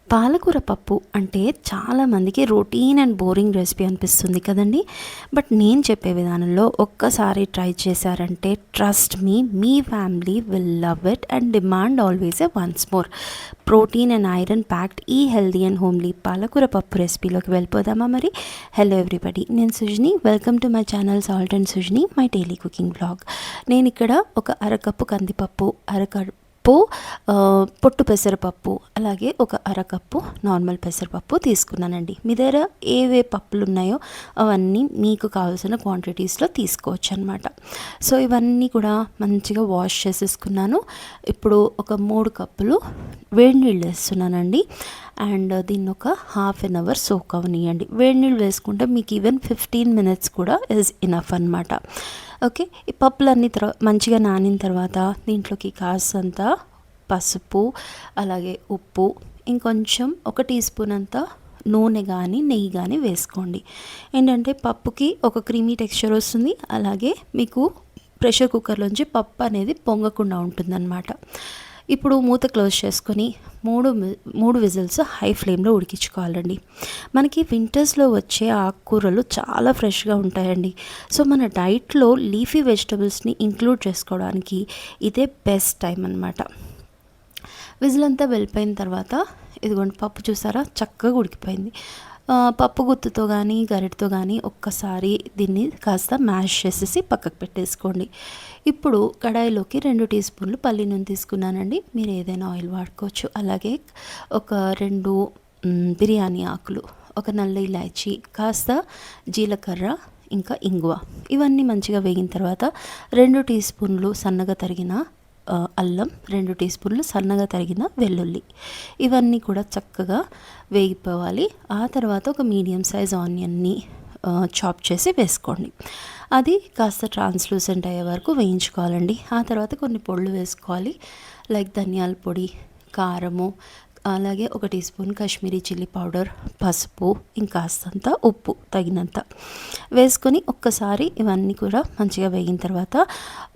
పాలకూర పప్పు అంటే చాలామందికి రొటీన్ అండ్ బోరింగ్ రెసిపీ అనిపిస్తుంది కదండి. బట్ నేను చెప్పే విధానంలో ఒక్కసారి ట్రై చేశారంటే trust me family will love it and demand always once more. Protein and iron packed ఈ హెల్దీ అండ్ హోమ్లీ పాలకూర పప్పు రెసిపీలోకి వెళ్ళిపోదామా మరి. హలో ఎవ్రీబడి, నేను Sujani. Welcome to my channel salt and Sujani, my daily cooking blog. నేను ఇక్కడ ఒక అరకప్పు కందిపప్పు, అరకప్పు పొట్టు పెసరపప్పు, అలాగే ఒక అరకప్పు నార్మల్ పెసరపప్పు తీసుకున్నానండి. మీ దగ్గర ఏవే పప్పులు ఉన్నాయో అవన్నీ మీకు కావాల్సిన క్వాంటిటీస్లో తీసుకోవచ్చు అనమాట. సో ఇవన్నీ కూడా మంచిగా వాష్ చేసేసుకున్నాను. ఇప్పుడు ఒక 3 కప్పులు వేడి నీళ్ళు వేస్తున్నానండి. అండ్ దీన్ని ఒక హాఫ్ అన్ అవర్ సోక్ అవనియండి. వేడి నీళ్ళు వేసుకుంటే మీకు ఈవెన్ 15 మినిట్స్ కూడా ఇస్ ఇనఫ్ అనమాట. ఓకే, ఈ పప్పులన్నీ మంచిగా నానిన తర్వాత దీంట్లోకి కాస్తంత పసుపు, అలాగే ఉప్పు, ఇంకొంచెం 1 టీ స్పూన్ అంత నూనె కానీ నెయ్యి కానీ వేసుకోండి. ఏంటంటే పప్పుకి ఒక క్రీమీ టెక్స్చర్ వస్తుంది, అలాగే మీకు ప్రెషర్ కుక్కర్లోంచి పప్పు అనేది పొంగకుండా ఉంటుందన్నమాట. ఇప్పుడు మూత క్లోజ్ చేసుకొని 3 విజిల్స్ హై ఫ్లేమ్లో ఉడికించుకోవాలండి. మనకి వింటర్స్లో వచ్చే ఆకుకూరలు చాలా ఫ్రెష్గా ఉంటాయండి. సో మన డైట్లో లీఫీ వెజిటబుల్స్ని ఇంక్లూడ్ చేసుకోవడానికి ఇదే బెస్ట్ టైం అన్నమాట. విజిల్ అంతా వెళ్ళిపోయిన తర్వాత ఇదిగోండి, పప్పు చూసారా చక్కగా ఉడికిపోయింది. పప్పు గుత్తుతో కానీ గరిటతో కానీ ఒక్కసారి దీన్ని కాస్త మ్యాష్ చేసేసి పక్కకు పెట్టేసుకోండి. ఇప్పుడు కడాయిలోకి 2 టీ స్పూన్లు పల్లి నూనె తీసుకున్నానండి. మీరు ఏదైనా ఆయిల్ వాడుకోవచ్చు. అలాగే ఒక 2 బిర్యానీ ఆకులు, ఒక నల్ల ఇలాచి, కాస్త జీలకర్ర, ఇంకా ఇంగువ, ఇవన్నీ మంచిగా వేగిన తర్వాత 2 టీ స్పూన్లు సన్నగా తరిగిన అల్లం, 2 టీ స్పూన్లు సన్నగా తరిగిన వెల్లుల్లి, ఇవన్నీ కూడా చక్కగా వేగిపోవాలి. ఆ తర్వాత ఒక మీడియం సైజ్ ఆనియన్ని చాప్ చేసి వేసుకోండి. అది కాస్త ట్రాన్స్లూసెంట్ అయ్యే వరకు వేయించుకోవాలండి. ఆ తర్వాత కొన్ని పొళ్ళు వేసుకోవాలి, లైక్ ధనియాల పొడి, కారము, అలాగే 1 teaspoon Kashmiri chilli powder, పసుపు, ఇంకాస్తంత ఉప్పు తగినంత వేసుకొని ఒక్కసారి ఇవన్నీ కూడా మంచిగా వేగిన తర్వాత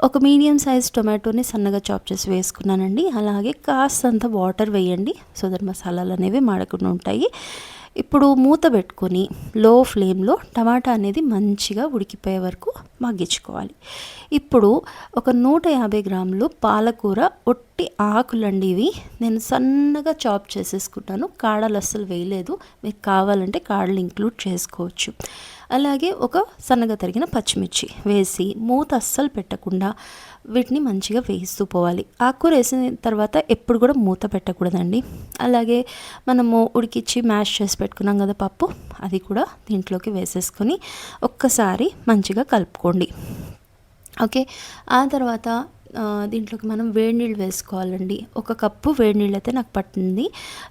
ఒక మీడియం సైజ్ టొమాటోని సన్నగా చాప్ చేసి వేసుకున్నానండి. అలాగే కాస్తంత వాటర్ వేయండి, సో దట్ మసాలాలు అనేవి మాడకుండా ఉంటాయి. ఇప్పుడు మూత పెట్టుకొని లో ఫ్లేమ్లో టమాటా అనేది మంచిగా ఉడికిపోయే వరకు మగ్గించుకోవాలి. ఇప్పుడు ఒక 150 గ్రాములు పాలకూర ఒట్టి ఆకులండి, ఇవి నేను సన్నగా చాప్ చేసేసుకుంటాను, కాడలు అస్సలు వేయలేదు. మీకు కావాలంటే కాడలు ఇంక్లూడ్ చేసుకోవచ్చు. అలాగే ఒక సన్నగా తరిగిన పచ్చిమిర్చి వేసి మూత అస్సలు పెట్టకుండా వీటిని మంచిగా వేస్తూ పోవాలి. ఆకుకూర వేసిన తర్వాత ఎప్పుడు కూడా మూత పెట్టకూడదండి. అలాగే మనము ఉడికిచ్చి మ్యాష్ చేసి పెట్టుకున్నాం కదా పప్పు, అది కూడా దీంట్లోకి వేసేసుకొని ఒక్కసారి మంచిగా కలుపుకోండి. ఓకే, ఆ తర్వాత దీంట్లోకి మనం వేడి నీళ్ళు వేసుకోవాలండి. 1 కప్పు వేడి నీళ్ళు అయితే నాకు పట్టింది.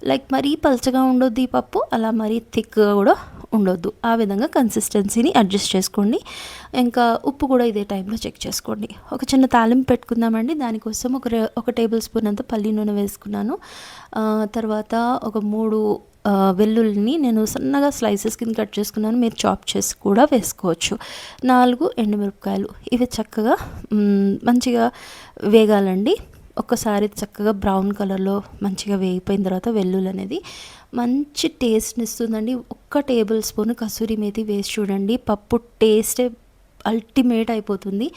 లైక్ మరీ పలచగా ఉండొద్దు ఈ పప్పు, అలా మరీ థిక్గా కూడా ఉండొద్దు. ఆ విధంగా కన్సిస్టెన్సీని అడ్జస్ట్ చేసుకోండి. ఇంకా ఉప్పు కూడా ఇదే టైంలో చెక్ చేసుకోండి. ఒక చిన్న తాలింపు పెట్టుకుందామండి. దానికోసం ఒక టేబుల్ స్పూన్ అంత పల్లి నూనె వేసుకున్నాను. తర్వాత ఒక 3 వెల్లుల్లిని నేను సన్నగా స్లైసెస్ కింద కట్ చేసుకున్నాను, మీరు చాప్ చేసి కూడా వేసుకోవచ్చు. 4 ఎండుమిరపకాయలు, ఇవి చక్కగా మంచిగా వేగాలండి. ఒక్కసారి చక్కగా బ్రౌన్ కలర్లో మంచిగా వేగిపోయిన తర్వాత వెల్లుల్లి అనేది మంచి టేస్ట్ని ఇస్తుందండి. 1 టేబుల్ స్పూన్ కసూరి మేతి వేసి చూడండి, పప్పు టేస్టే అల్టిమేట్ అయిపోతుంది.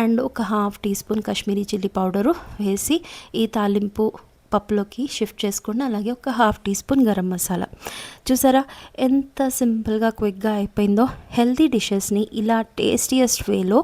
అండ్ ఒక half teaspoon Kashmiri chilli powder వేసి ఈ తాలింపు పప్పులోకి షిఫ్ట్ చేసుకోండి. అలాగే ఒక half teaspoon garam masala. చూసారా ఎంత సింపుల్గా క్విక్గా అయిపోయిందో. హెల్తీ డిషెస్ని ఇలా టేస్టియస్ట్ వేలో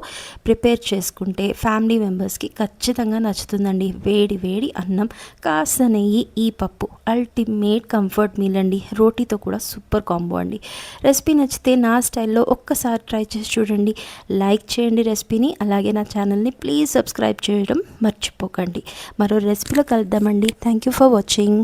ప్రిపేర్ చేసుకుంటే ఫ్యామిలీ మెంబర్స్కి ఖచ్చితంగా నచ్చుతుందండి. వేడి వేడి అన్నం, కాస్త నెయ్యి, ఈ పప్పు అల్టిమేట్ కంఫర్ట్ మీల్ అండి. రోటీతో కూడా సూపర్ కాంబో అండి. రెసిపీ నచ్చితే నా స్టైల్లో ఒక్కసారి ట్రై చేసి చూడండి. లైక్ చేయండి రెసిపీని, అలాగే నా ఛానల్ని ప్లీజ్ సబ్స్క్రైబ్ చేయడం మర్చిపోకండి. మరో రెసిపీలో కలుద్దామండి. Thank you for watching.